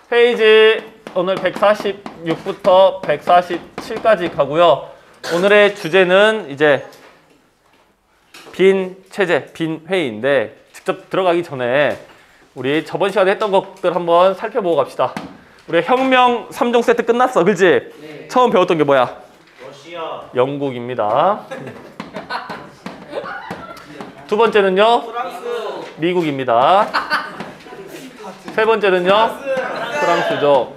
페이지 오늘 146부터 147까지 가고요. 오늘의 주제는 이제 빈 체제, 빈 회의인데 직접 들어가기 전에 우리 저번 시간에 했던 것들 한번 살펴보고 갑시다. 우리 혁명 3종 세트 끝났어, 그치? 네. 처음 배웠던 게 뭐야? 러시아. 영국입니다. 두 번째는요? 프랑스. 미국입니다. 세 번째는요? 프랑스죠.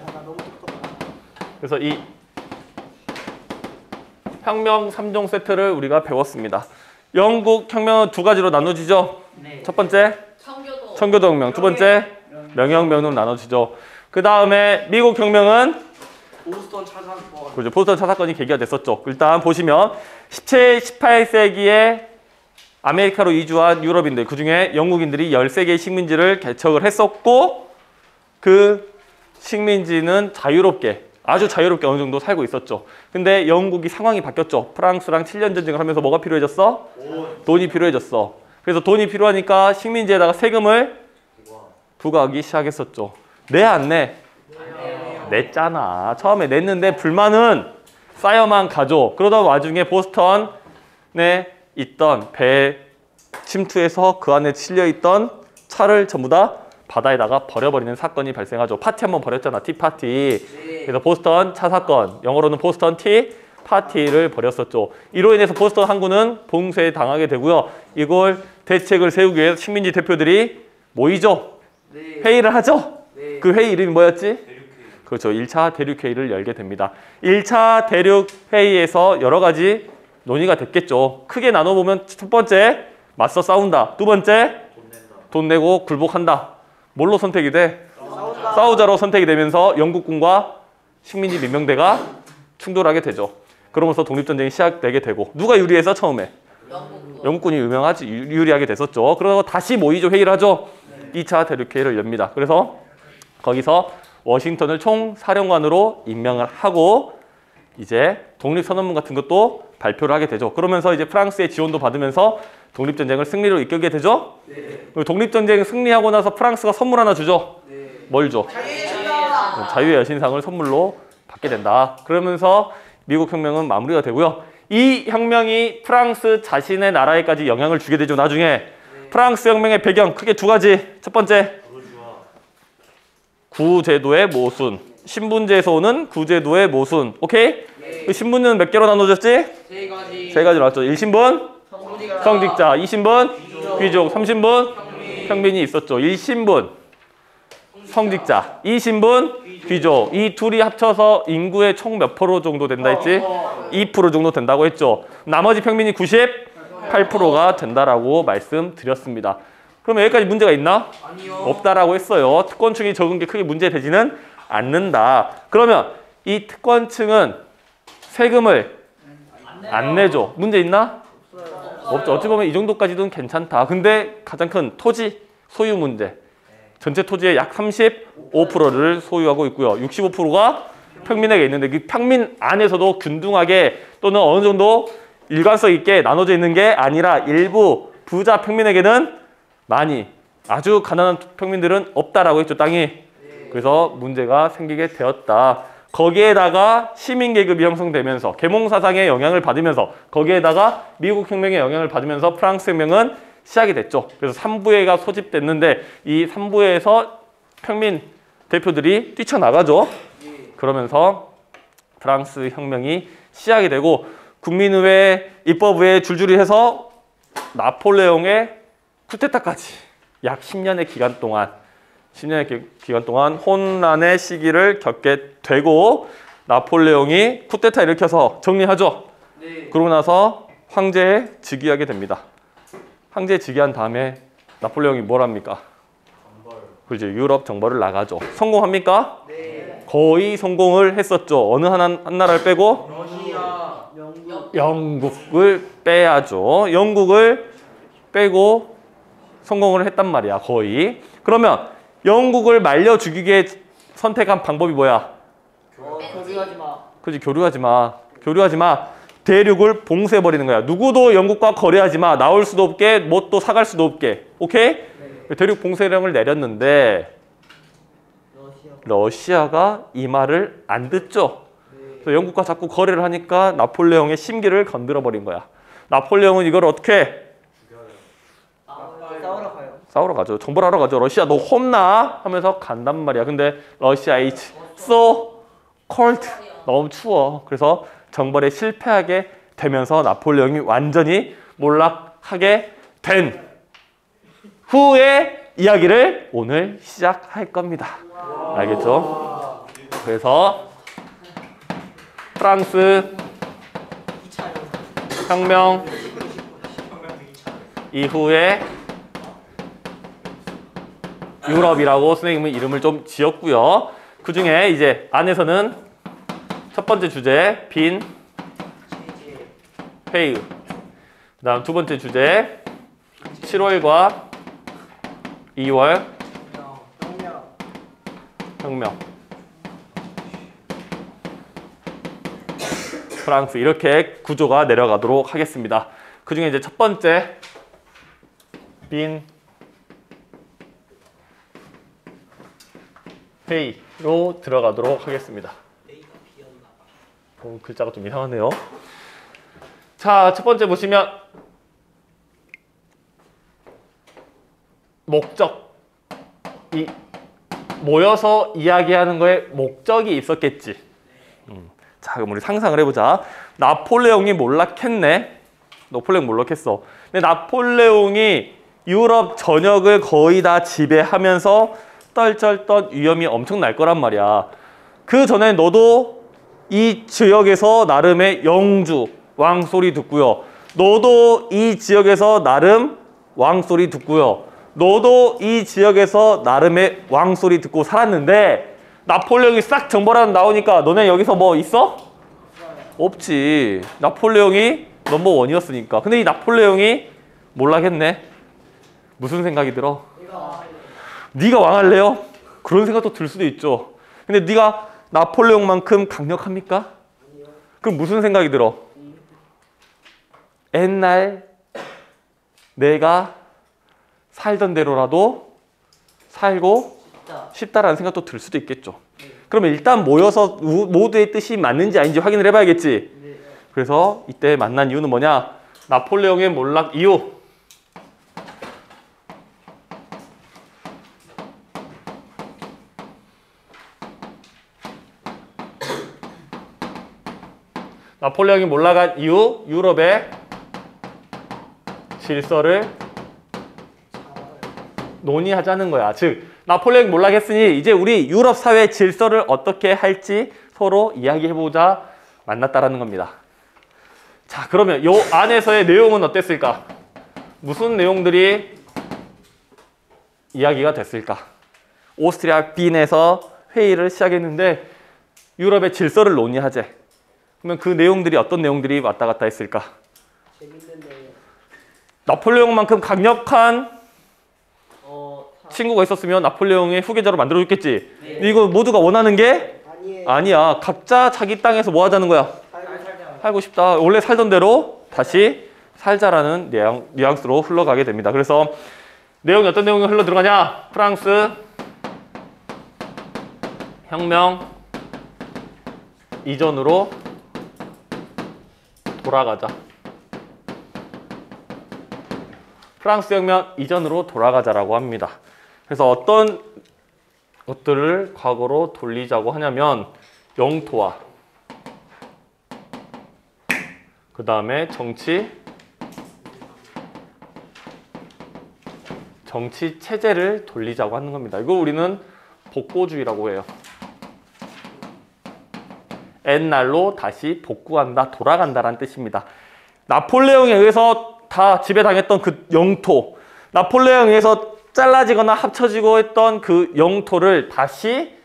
그래서 이 혁명 3종 세트를 우리가 배웠습니다. 영국 혁명은 두 가지로 나눠지죠. 네. 첫 번째 청교도 혁명, 두 번째 명예혁명으로 나눠지죠. 그 다음에 미국 혁명은 보스턴 차사건. 그렇죠. 보스턴 차사건이 계기가 됐었죠. 일단 보시면 17, 18세기에 아메리카로 이주한 유럽인들, 그중에 영국인들이 13개의 식민지를 개척을 했었고 그 식민지는 자유롭게, 아주 자유롭게 어느 정도 살고 있었죠. 근데 영국이 상황이 바뀌었죠. 프랑스랑 7년 전쟁을 하면서 뭐가 필요해졌어? 돈이 필요해졌어. 그래서 돈이 필요하니까 식민지에다가 세금을 부과하기 시작했었죠. 내 안 내? 냈잖아. 처음에 냈는데 불만은 쌓여만 가죠. 그러다 와중에 보스턴에 있던 배 침투해서 그 안에 실려있던 차를 전부 다 바다에다가 버려버리는 사건이 발생하죠. 파티 한번 벌였잖아. 티파티. 그래서 보스턴 차 사건, 영어로는 보스턴 티 파티를 벌였었죠. 이로 인해서 보스턴 항구는 봉쇄당하게 되고요. 이걸 대책을 세우기 위해서 식민지 대표들이 모이죠. 회의를 하죠. 그 회의 이름이 뭐였지? 그렇죠. 1차 대륙회의를 열게 됩니다. 1차 대륙회의에서 여러 가지 논의가 됐겠죠. 크게 나눠보면 첫 번째, 맞서 싸운다. 두 번째, 돈 내고 굴복한다. 뭘로 선택이 돼? 싸우자로 선택이 되면서 영국군과 식민지 민병대가 충돌하게 되죠. 그러면서 독립전쟁이 시작되게 되고 누가 유리해서 처음에? 영국군이 유리하게 됐었죠. 그러고 다시 모이죠. 회의를 하죠. 2차 대륙회의를 엽니다. 그래서 거기서 워싱턴을 총사령관으로 임명을 하고 이제 독립선언문 같은 것도 발표를 하게 되죠. 그러면서 이제 프랑스의 지원도 받으면서 독립전쟁을 승리로 이끌게 되죠. 독립전쟁 승리하고 나서 프랑스가 선물 하나 주죠. 뭘 줘? 자유의 여신상을 선물로 받게 된다. 그러면서 미국 혁명은 마무리가 되고요. 이 혁명이 프랑스 자신의 나라에까지 영향을 주게 되죠. 나중에 프랑스 혁명의 배경 크게 두 가지. 첫 번째, 구제도의 모순. 신분제에서 오는 구제도의 모순. 오케이? 그 신분은 몇 개로 나눠졌지? 세 가지로 나왔죠. 1신분, 성직자. 2신분, 귀족. 3신분, 평민이 있었죠. 1신분, 성직자. 2신분, 귀족. 이 둘이 합쳐서 인구의 총 몇 프로 정도 된다 했지? 2% 정도 된다고 했죠. 나머지 평민이 98%가 된다라고 말씀드렸습니다. 그럼 여기까지 문제가 있나? 아니요. 없다라고 했어요. 특권층이 적은 게 크게 문제되지는 않는다. 그러면 이 특권층은 세금을 안 내죠. 문제 있나? 없죠. 어찌 보면 이 정도까지는 괜찮다. 근데 가장 큰 토지 소유 문제. 전체 토지의 약 35%를 소유하고 있고요. 65%가 평민에게 있는데 그 평민 안에서도 균등하게 또는 어느 정도 일관성 있게 나눠져 있는 게 아니라 일부 부자 평민에게는 많이, 아주 가난한 평민들은 없다라고 했죠. 땅이. 그래서 문제가 생기게 되었다. 거기에다가 시민계급이 형성되면서 계몽사상의 영향을 받으면서 거기에다가 미국 혁명의 영향을 받으면서 프랑스 혁명은 시작이 됐죠. 그래서 3부회가 소집됐는데 이 3부회에서 평민 대표들이 뛰쳐나가죠. 그러면서 프랑스 혁명이 시작이 되고 국민의회, 입법의회 줄줄이 해서 나폴레옹의 쿠데타까지 약 10년의 기간 동안 혼란의 시기를 겪게 되고 나폴레옹이 쿠데타 일으켜서 정리하죠. 그러고 나서 황제에 즉위하게 됩니다. 황제에 즉위한 다음에 나폴레옹이 뭘 합니까? 그렇죠. 유럽 정벌을 나가죠. 성공합니까? 거의 성공을 했었죠. 어느 한 나라를 빼고? 러시아. 영국을 빼야죠. 영국을 빼고 성공을 했단 말이야. 거의. 그러면 영국을 말려 죽이기 위해 선택한 방법이 뭐야? 교류하지 마. 그렇지. 교류하지 마. 대륙을 봉쇄해버리는 거야. 누구도 영국과 거래하지 마. 나올 수도 없게, 뭐 또 사갈 수도 없게. 오케이? 대륙 봉쇄령을 내렸는데 러시아가 이 말을 안 듣죠. 그래서 영국과 자꾸 거래를 하니까 나폴레옹의 심기를 건드려 버린 거야. 나폴레옹은 이걸 어떻게 해? 싸우러 가요. 싸우러 가죠. 정보를 하러 가죠. 러시아 너 혼나? 하면서 간단 말이야. 근데 러시아 H so cold 너무 추워. 그래서 정벌에 실패하게 되면서 나폴레옹이 완전히 몰락하게 된 후의 이야기를 오늘 시작할 겁니다. 알겠죠? 그래서 프랑스 혁명 이후에 유럽이라고 선생님은 이름을 좀 지었고요. 그 중에 이제 안에서는 첫 번째 주제 빈 회의, 그 다음 두 번째 주제 7월과 2월 혁명, 프랑스 이렇게 구조가 내려가도록 하겠습니다. 그 중에 이제 첫 번째 빈 회의로 들어가도록 하겠습니다. 글자가 좀 이상하네요. 자, 첫 번째 보시면 목적, 이 모여서 이야기하는 거에 목적이 있었겠지. 자, 그럼 우리 상상을 해보자. 나폴레옹이 몰락했네. 나폴레옹 몰락했어. 근데 나폴레옹이 유럽 전역을 거의 다 지배하면서 떨쩔던 위험이 엄청 날 거란 말이야. 그 전에 너도 이 지역에서 나름의 영주, 왕소리 듣고요. 너도 이 지역에서 나름 왕소리 듣고요. 너도 이 지역에서 나름의 왕소리 듣고 살았는데 나폴레옹이 싹 정벌하고 나오니까 너네 여기서 뭐 있어? 없지. 나폴레옹이 넘버원이었으니까. 근데 이 나폴레옹이 몰락했네. 무슨 생각이 들어? 네가 왕할래요? 그런 생각도 들 수도 있죠. 근데 네가 나폴레옹만큼 강력합니까? 그럼 무슨 생각이 들어? 옛날 내가 살던 대로라도 살고 싶다라는 생각도 들 수도 있겠죠. 그러면 일단 모여서 모두의 뜻이 맞는지 아닌지 확인을 해봐야겠지. 그래서 이때 만난 이유는 뭐냐? 나폴레옹의 몰락 이유. 나폴레옹이 몰락한 이후 유럽의 질서를 논의하자는 거야. 즉 나폴레옹이 몰락했으니 이제 우리 유럽 사회 질서를 어떻게 할지 서로 이야기해보자 만났다라는 겁니다. 자, 그러면 요 안에서의 내용은 어땠을까? 무슨 내용들이 이야기가 됐을까? 오스트리아 빈에서 회의를 시작했는데 유럽의 질서를 논의하재. 그러면 그 내용들이 어떤 내용들이 왔다 갔다 했을까? 나폴레옹만큼 강력한 친구가 있었으면 나폴레옹의 후계자로 만들어줬겠지. 근데 이거 모두가 원하는 게 아니야. 각자 자기 땅에서 뭐 하자는 거야? 살고 싶다. 원래 살던 대로 다시 살자라는 뉘앙스로 흘러가게 됩니다. 그래서 내용이 어떤 내용이 흘러 들어가냐? 프랑스 혁명 이전으로 돌아가자. 프랑스 혁명 이전으로 돌아가자라고 합니다. 그래서 어떤 것들을 과거로 돌리자고 하냐면 영토와 그 다음에 정치 체제를 돌리자고 하는 겁니다. 이거 우리는 복고주의라고 해요. 옛날로 다시 복구한다, 돌아간다라는 뜻입니다. 나폴레옹에 의해서 다 지배당했던 그 영토, 나폴레옹에 의해서 잘라지거나 합쳐지고 했던 그 영토를 다시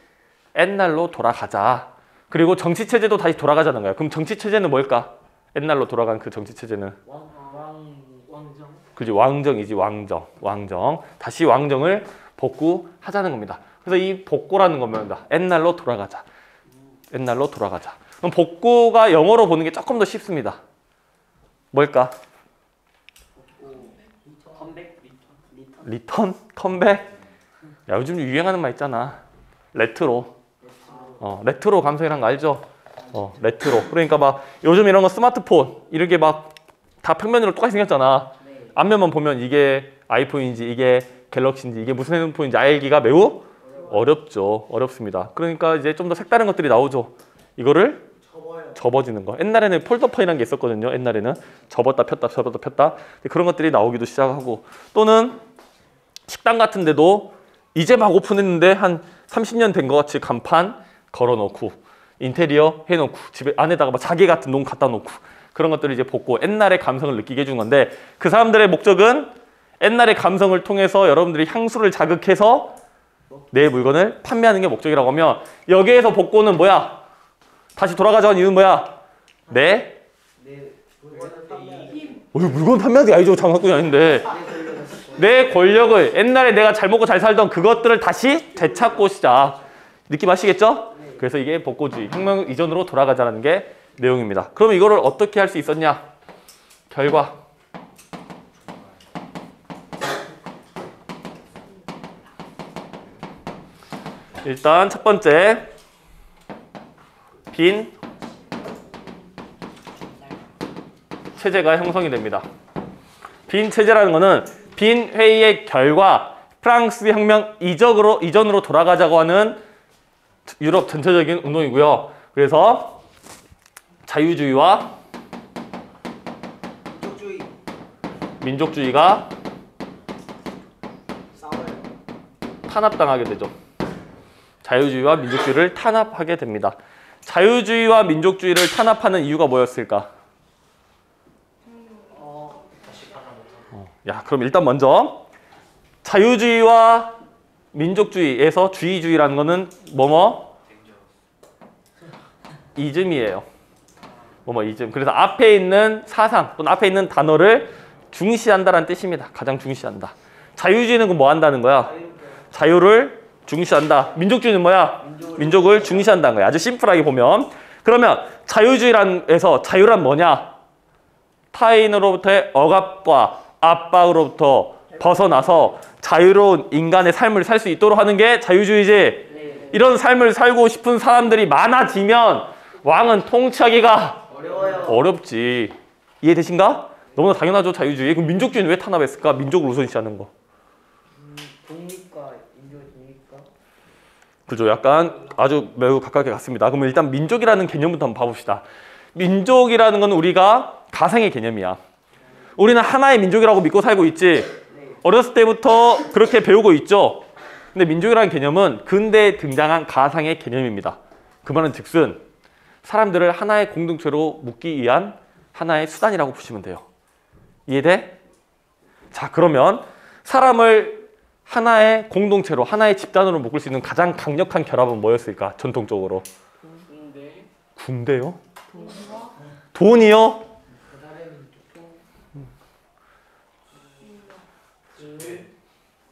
옛날로 돌아가자. 그리고 정치체제도 다시 돌아가자는 거야. 그럼 정치체제는 뭘까? 옛날로 돌아간 그 정치체제는? 왕정? 그지, 왕정이지, 왕정. 다시 왕정을 복구하자는 겁니다. 그래서 이 복고라는 겁니다. 옛날로 돌아가자. 옛날로 돌아가자. 그럼 복고가 영어로 보는 게 조금 더 쉽습니다. 뭘까? 컴백? 리턴? 컴백? 야, 요즘 유행하는 말 있잖아. 레트로. 레트로 감성이란 거 알죠? 레트로. 그러니까 막 요즘 이런 거 스마트폰 이렇게 막 다 평면으로 똑같이 생겼잖아. 앞면만 보면 이게 아이폰인지 이게 갤럭시인지 이게 무슨 핸드폰인지 알기가 매우 어렵죠. 어렵습니다. 그러니까 이제 좀 더 색다른 것들이 나오죠. 이거를 접어지는 거. 옛날에는 폴더폰이라는 게 있었거든요. 옛날에는 접었다 폈다 접었다 폈다 그런 것들이 나오기도 시작하고 또는 식당 같은 데도 이제 막 오픈했는데 한 30년 된 것 같이 간판 걸어놓고 인테리어 해놓고 집에 안에다가 막 자개 같은 농 갖다 놓고 그런 것들을 이제 복고 옛날의 감성을 느끼게 해준 건데 그 사람들의 목적은 옛날의 감성을 통해서 여러분들이 향수를 자극해서 내 물건을 판매하는 게 목적이라고 하면 여기에서 복고는 뭐야? 다시 돌아가자는 이유는 뭐야? 물건 판매하는 게 아니죠. 장사꾼이 아닌데 내 권력을 옛날에 내가 잘 먹고 잘 살던 그것들을 다시 되찾고 시작. 느낌 아시겠죠? 그래서 이게 복고주의, 혁명 이전으로 돌아가자는 게 내용입니다. 그럼 이거를 어떻게 할 수 있었냐? 결과. 일단 첫 번째 빈 체제가 형성이 됩니다. 빈 체제라는 거는 빈 회의의 결과 프랑스 혁명 이전으로 돌아가자고 하는 유럽 전체적인 운동이고요. 그래서 자유주의와 민족주의가 탄압당하게 되죠. 자유주의와 민족주의를 탄압하게 됩니다. 자유주의와 민족주의를 탄압하는 이유가 뭐였을까? 그럼 일단 먼저 자유주의와 민족주의에서 주의주의라는 거는 이즘이에요. 이즘. 그래서 앞에 있는 사상 또는 앞에 있는 단어를 중시한다는 뜻입니다. 가장 중시한다. 자유주의는 뭐 한다는 거야? 자유를 중시한다. 민족주의는 뭐야? 민족을 중시한다는 거야. 아주 심플하게 보면. 그러면 자유주의에서 자유란 뭐냐? 타인으로부터의 억압과 압박으로부터 벗어나서 자유로운 인간의 삶을 살 수 있도록 하는 게 자유주의지. 이런 삶을 살고 싶은 사람들이 많아지면 왕은 통치하기가 어렵지. 이해되신가? 너무나 당연하죠. 자유주의. 그럼 민족주의는 왜 탄압했을까? 민족을 우선시하는 거. 독립과 인종의 독립과 그죠. 약간 아주 매우 가깝게 갔습니다. 그러면 일단 민족이라는 개념부터 한번 봐봅시다. 민족이라는 건 우리가 가상의 개념이야. 우리는 하나의 민족이라고 믿고 살고 있지. 어렸을 때부터 그렇게 배우고 있죠. 근데 민족이라는 개념은 근대에 등장한 가상의 개념입니다. 그 말은 즉슨 사람들을 하나의 공동체로 묶기 위한 하나의 수단이라고 보시면 돼요. 이해돼? 자, 그러면 사람을 하나의 공동체로, 하나의 집단으로 묶을 수 있는 가장 강력한 결합은 뭐였을까? 전통적으로. 군대요? 돈이요?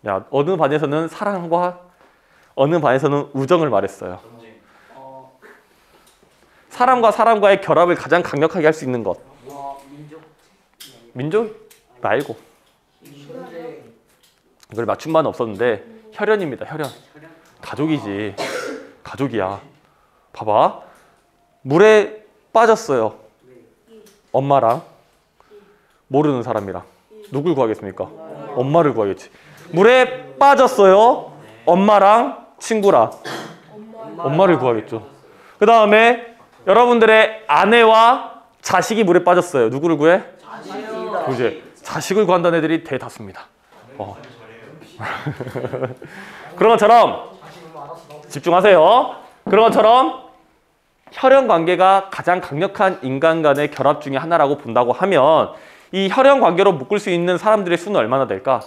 야, 어느 반에서는 사랑과 어느 반에서는 우정을 말했어요. 사람과 사람과의 결합을 가장 강력하게 할 수 있는 것. 민족 말고. 이걸 맞춘 바는 없었는데 혈연입니다. 혈연. 가족이지. 가족이야. 봐봐. 물에 빠졌어요. 엄마랑 모르는 사람이랑. 누굴 구하겠습니까? 엄마를 구하겠지. 물에 빠졌어요. 엄마랑 친구랑. 엄마를 구하겠죠. 그 다음에 여러분들의 아내와 자식이 물에 빠졌어요. 누구를 구해? 이제 자식을 구한다는 애들이 대다수입니다. 그런 것처럼 집중하세요. 그런 것처럼 혈연 관계가 가장 강력한 인간 간의 결합 중에 하나라고 본다고 하면 이 혈연 관계로 묶을 수 있는 사람들의 수는 얼마나 될까?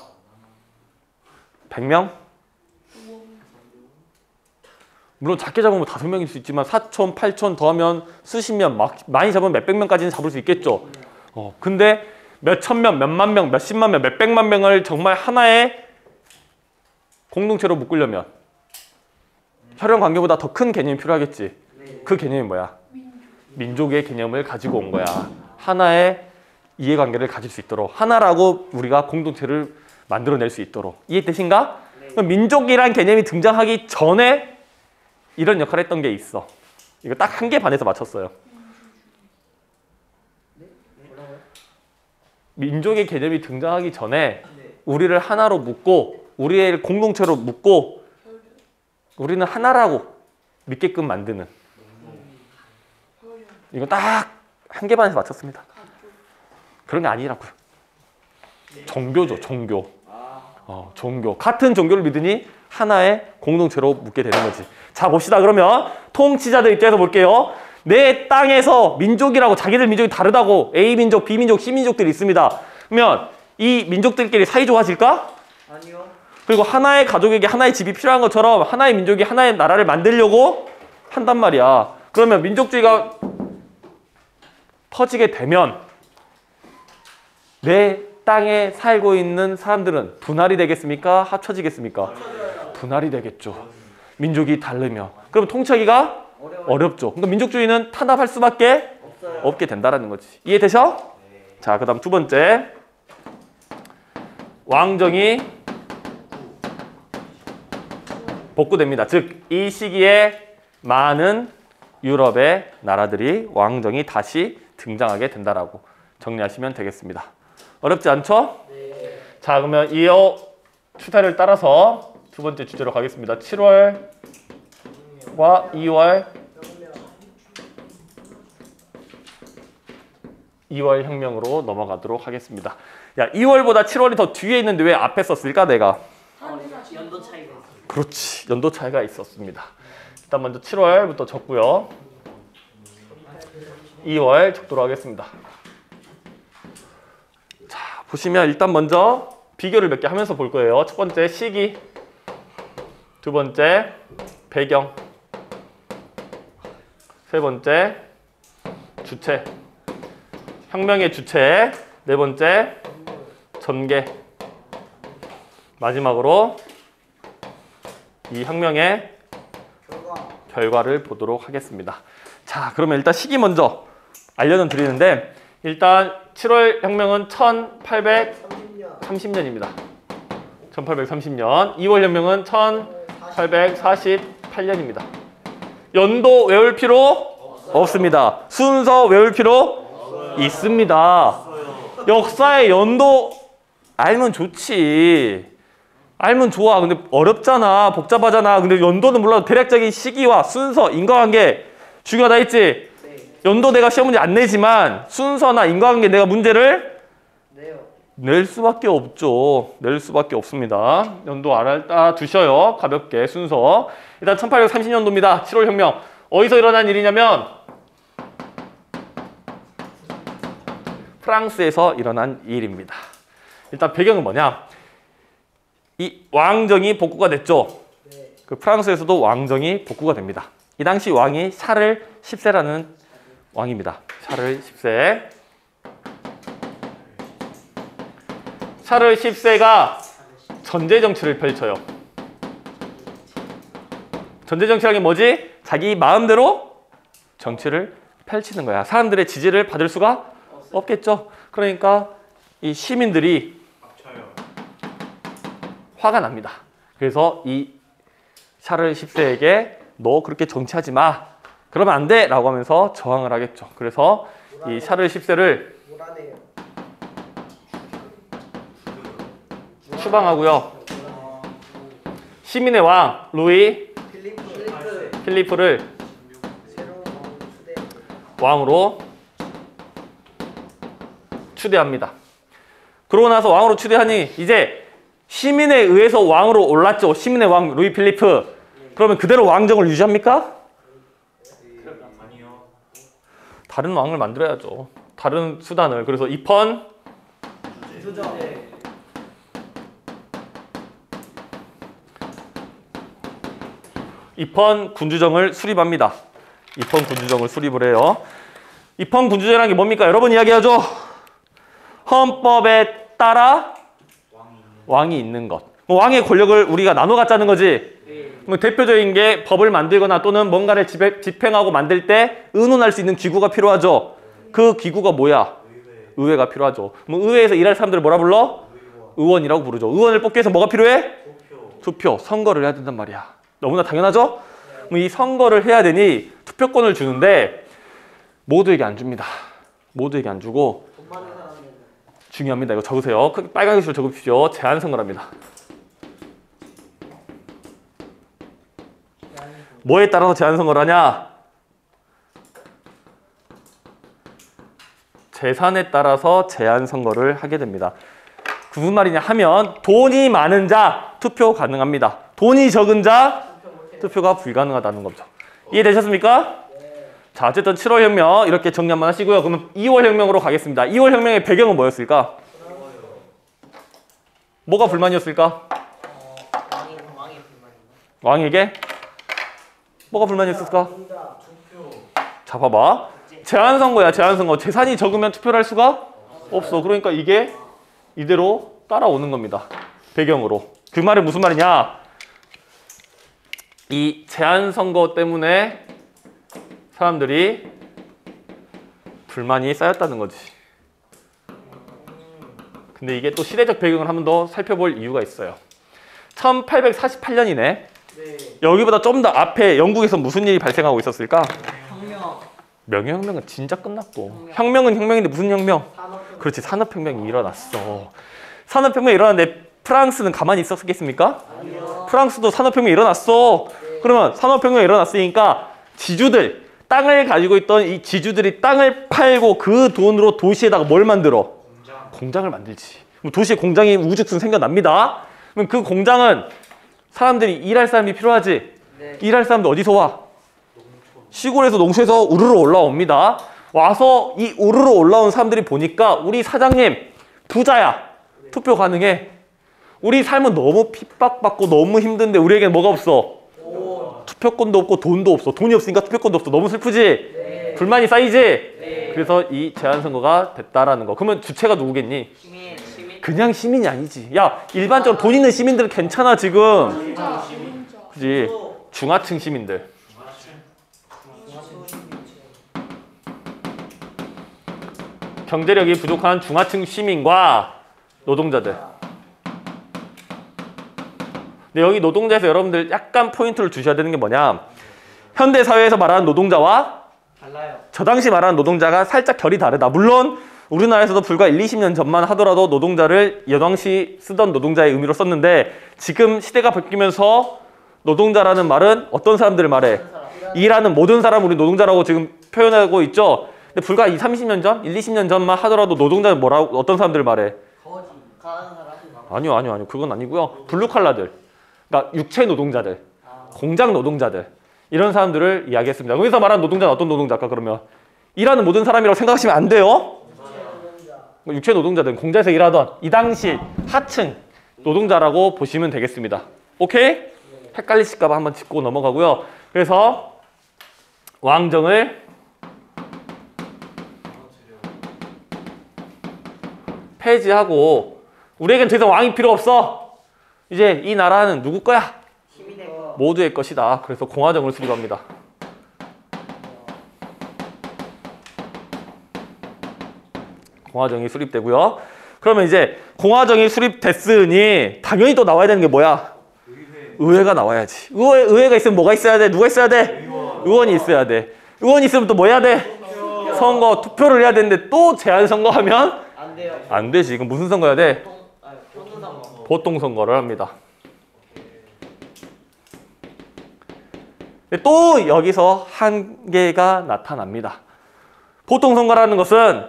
100명? 물론 작게 잡으면 5명일 수 있지만 4천, 8천 더하면 수십 명, 많이 잡으면 몇백 명까지는 잡을 수 있겠죠. 근데 몇천 명, 몇만 명, 몇십만 명, 몇백만 명을 정말 하나의 공동체로 묶으려면 혈연 관계보다 더 큰 개념이 필요하겠지. 그 개념이 뭐야? 민족의 개념을 가지고 온 거야. 하나의 이해관계를 가질 수 있도록 하나라고 우리가 공동체를 만들어낼 수 있도록. 이해되신가? 그럼 민족이란 개념이 등장하기 전에 이런 역할을 했던 게 있어. 이거 딱 한 개 반에서 맞췄어요. 뭐라고요? 민족의 개념이 등장하기 전에 네. 우리를 하나로 묶고 우리의 공동체로 묶고 우리는 하나라고 믿게끔 만드는 이거 딱 한 개 반에서 맞췄습니다. 그런 게 아니라고요. 종교죠, 종교. 종교. 같은 종교를 믿으니 하나의 공동체로 묶게 되는 거지. 자, 봅시다. 그러면 통치자들 입장에서 볼게요. 내 땅에서 민족이라고 자기들 민족이 다르다고 A민족, B민족, C민족들이 있습니다. 그러면 이 민족들끼리 사이좋아질까? 아니요. 그리고 하나의 가족에게 하나의 집이 필요한 것처럼 하나의 민족이 하나의 나라를 만들려고 한단 말이야. 그러면 민족주의가 퍼지게 되면 내 땅에 살고 있는 사람들은 분할이 되겠습니까? 합쳐지겠습니까? 분할이 되겠죠. 민족이 다르면. 그럼 통치하기가 어렵죠. 그러니까 민족주의는 탄압할 수밖에 없게 된다는 거지. 이해되셔? 자, 그 다음 두 번째. 왕정이 복구됩니다. 즉, 이 시기에 많은 유럽의 나라들이 왕정이 다시 등장하게 된다라고 정리하시면 되겠습니다. 어렵지 않죠? 네. 자, 그러면 이 추세를 따라서 두 번째 주제로 가겠습니다. 7월과 2월 혁명으로 넘어가도록 하겠습니다. 야, 2월보다 7월이 더 뒤에 있는데 왜 앞에 썼을까, 내가? 연도 차이가 있어요. 그렇지, 연도 차이가 있었습니다. 일단 먼저 7월부터 적고요. 2월 적도록 하겠습니다. 자, 보시면 일단 먼저 비교를 몇 개 하면서 볼 거예요. 첫 번째 시기, 두 번째 배경, 세 번째 주체, 혁명의 주체, 네 번째 전개, 마지막으로 이 혁명의 결과를 보도록 하겠습니다. 자, 그러면 일단 시기 먼저 알려는 드리는데 일단 7월 혁명은 1830년입니다. 1830년. 2월 혁명은 1848년입니다. 연도 외울 필요 없습니다. 순서 외울 필요 있습니다. 역사의 연도 알면 좋지. 알면 좋아. 근데 어렵잖아. 복잡하잖아. 근데 연도는 몰라도 대략적인 시기와 순서, 인과관계 중요하다 했지? 네. 연도 내가 시험 문제 안 내지만 순서나 인과관계 내가 문제를 네요. 낼 수밖에 없죠. 낼 수밖에 없습니다. 연도 알아 두셔요. 가볍게 순서. 일단 1830년도입니다. 7월 혁명. 어디서 일어난 일이냐면 프랑스에서 일어난 일입니다. 일단 배경은 뭐냐? 이 왕정이 복구가 됐죠. 네. 그 프랑스에서도 왕정이 복구가 됩니다. 이 당시 왕이 샤를 10세라는 왕입니다. 샤를 10세. 샤를 10세가 전제 정치를 펼쳐요. 전제 정치라는 게 뭐지? 자기 마음대로 정치를 펼치는 거야. 사람들의 지지를 받을 수가 없겠죠. 그러니까 이 시민들이 화가 납니다. 그래서 이 샤를 10세에게 너 그렇게 정치하지 마. 그러면 안 돼. 라고 하면서 저항을 하겠죠. 그래서 이 샤를 10세를 뭐라네요. 추방하고요. 시민의 왕 루이 필리프를 새로운 추대. 왕으로 추대합니다. 그러고 나서 왕으로 추대하니 이제 시민에 의해서 왕으로 올랐죠. 시민의 왕 루이 필리프. 그러면 그대로 왕정을 유지합니까? 아니요. 다른 왕을 만들어야죠. 다른 수단을. 그래서 입헌 주죠. 네. 입헌 군주정을 수립합니다. 입헌 군주정을 수립을 해요. 입헌 군주정이라는 게 뭡니까? 여러 번 이야기하죠. 헌법에 따라 왕이 있는 것. 왕의 권력을 우리가 나눠 갖자는 거지. 네. 대표적인 게 법을 만들거나 또는 뭔가를 집행하고 만들 때 의논할 수 있는 기구가 필요하죠. 그 기구가 뭐야? 의회가 필요하죠. 의회에서 일할 사람들을 뭐라 불러? 의원이라고 부르죠. 의원을 뽑기 위해서 뭐가 필요해? 투표. 선거를 해야 된단 말이야. 너무나 당연하죠? 그럼 이 선거를 해야 되니 투표권을 주는데 모두에게 안 줍니다. 모두에게 안 주고 돈 많은 사람은 중요합니다. 이거 적으세요. 빨간 글씨로 적으십시오. 제한 선거랍니다. 뭐에 따라서 제한 선거를 하냐? 재산에 따라서 제한 선거를 하게 됩니다. 그 무슨 말이냐 하면 돈이 많은 자 투표 가능합니다. 돈이 적은 자 투표가 불가능하다는 거죠. 이해되셨습니까? 자, 어쨌든 7월 혁명 이렇게 정리 한번 하시고요. 그러면 2월 혁명으로 가겠습니다. 2월 혁명의 배경은 뭐였을까? 뭐가 불만이었을까? 왕이 불만인가? 왕에게? 뭐가 불만이었을까? 자, 봐봐. 제한 선거야, 제한 선거. 재산이 적으면 투표를 할 수가 없어. 그러니까 이게 이대로 따라오는 겁니다. 배경으로. 그 말은 무슨 말이냐? 이 제한 선거 때문에 사람들이 불만이 쌓였다는 거지. 근데 이게 또 시대적 배경을 한 번 더 살펴볼 이유가 있어요. 1848년이네. 네. 여기보다 좀 더 앞에 영국에서 무슨 일이 발생하고 있었을까? 혁명. 명예혁명은 진짜 끝났고 혁명은 혁명인데 무슨 혁명? 산업혁명. 그렇지, 산업혁명이 일어났어. 산업혁명이 일어났는데 프랑스는 가만히 있었겠습니까? 아니요. 프랑스도 산업혁명이 일어났어. 그러면 산업혁명이 일어났으니까 지주들, 땅을 가지고 있던 이 지주들이 땅을 팔고 그 돈으로 도시에다가 뭘 만들어? 공장을 만들지. 그럼 도시에 공장이 우죽순 생겨납니다. 그럼 그 공장은 사람들이 일할 사람이 필요하지. 네. 일할 사람도 어디서 와? 시골에서 농촌에서 우르르 올라옵니다. 와서 이 우르르 올라온 사람들이 보니까 우리 사장님 부자야. 투표 가능해. 우리 삶은 너무 핍박받고 너무 힘든데 우리에겐 뭐가 없어? 투표권도 없고 돈도 없어. 돈이 없으니까 투표권도 없어. 너무 슬프지? 네. 불만이 쌓이지? 네. 그래서 이 제한 선거가 됐다라는 거. 그러면 주체가 누구겠니? 시민. 그냥 시민이 아니지. 야, 일반적으로 돈 있는 시민들은 괜찮아 지금. 그지? 중하층 시민들. 경제력이 부족한 중하층 시민과 노동자들. 근데 여기 노동자에서 여러분들 약간 포인트를 주셔야 되는 게 뭐냐? 현대 사회에서 말하는 노동자와 달라요. 저 당시 말하는 노동자가 살짝 결이 다르다. 물론 우리나라에서도 불과 1, 20년 전만 하더라도 노동자를 여당시 쓰던 노동자의 의미로 썼는데 지금 시대가 바뀌면서 노동자라는 말은 어떤 사람들을 말해? 일하는 모든 사람을 우리 노동자라고 지금 표현하고 있죠. 근데 불과 2, 30년 전, 1, 20년 전만 하더라도 노동자는 뭐라고 어떤 사람들을 말해? 거지. 가는 사람. 아니요. 그건 아니고요. 블루칼라들. 그러니까 육체 노동자들, 공장 노동자들 이런 사람들을 이야기했습니다. 여기서 말하는 노동자는 어떤 노동자일까 그러면? 일하는 모든 사람이라고 생각하시면 안 돼요. 육체 노동자들은 공장에서 일하던 이 당시 하층 노동자라고 보시면 되겠습니다. 오케이? 헷갈리실까 봐 한번 짚고 넘어가고요. 그래서 왕정을 폐지하고 우리에겐 더 이상 왕이 필요 없어. 이제 이 나라는 누구 거야? 힘이 되고. 모두의 것이다. 그래서 공화정을 수립합니다. 공화정이 수립되고요. 그러면 이제 공화정이 수립됐으니 당연히 또 나와야 되는 게 뭐야? 의회가 나와야지. 의회가 있으면 뭐가 있어야 돼? 누가 있어야 돼? 의원이 있어야 돼. 의원이 있으면 또 뭐 해야 돼? 선거, 투표를 해야 되는데 또 제한 선거하면 안 돼요. 안 되지. 그럼 무슨 선거 해야 돼? 평등선거. 보통 선거를 합니다. 근데 또 여기서 한계가 나타납니다. 보통 선거라는 것은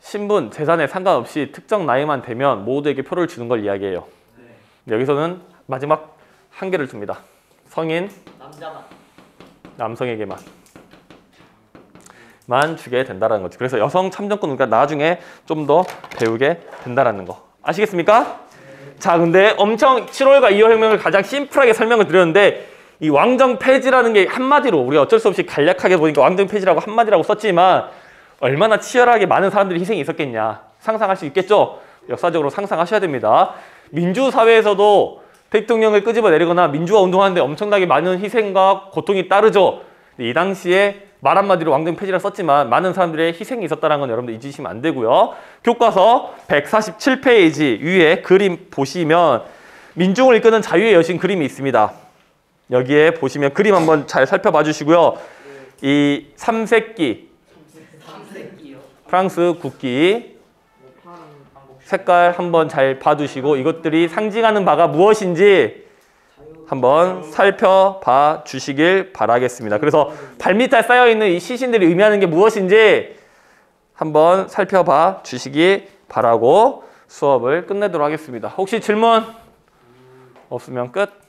신분, 재산에 상관없이 특정 나이만 되면 모두에게 표를 주는 걸 이야기해요. 여기서는 마지막 한계를 줍니다. 성인, 남자만. 남성에게만 주게 된다는 거지. 그래서 여성 참정권 우리가 나중에 좀 더 배우게 된다는 거. 아시겠습니까? 자, 근데 엄청 7월과 2월 혁명을 가장 심플하게 설명을 드렸는데 이 왕정 폐지라는 게 한마디로 우리가 어쩔 수 없이 간략하게 보니까 왕정 폐지라고 한마디라고 썼지만 얼마나 치열하게 많은 사람들이 희생이 있었겠냐 상상할 수 있겠죠? 역사적으로 상상하셔야 됩니다. 민주사회에서도 대통령을 끄집어내리거나 민주화 운동하는데 엄청나게 많은 희생과 고통이 따르죠. 이 당시에 말 한마디로 왕정 폐지라 썼지만 많은 사람들의 희생이 있었다는 건 여러분들 잊으시면 안 되고요. 교과서 147페이지 위에 그림 보시면 민중을 이끄는 자유의 여신 그림이 있습니다. 여기에 보시면 그림 한번 잘 살펴봐 주시고요. 이 삼색기, 삼색이요. 프랑스 국기 색깔 한번 잘 봐두시고 이것들이 상징하는 바가 무엇인지 한번 살펴봐 주시길 바라겠습니다. 그래서 발밑에 쌓여있는 이 시신들이 의미하는 게 무엇인지 한번 살펴봐 주시기 바라고 수업을 끝내도록 하겠습니다. 혹시 질문 없으면 끝.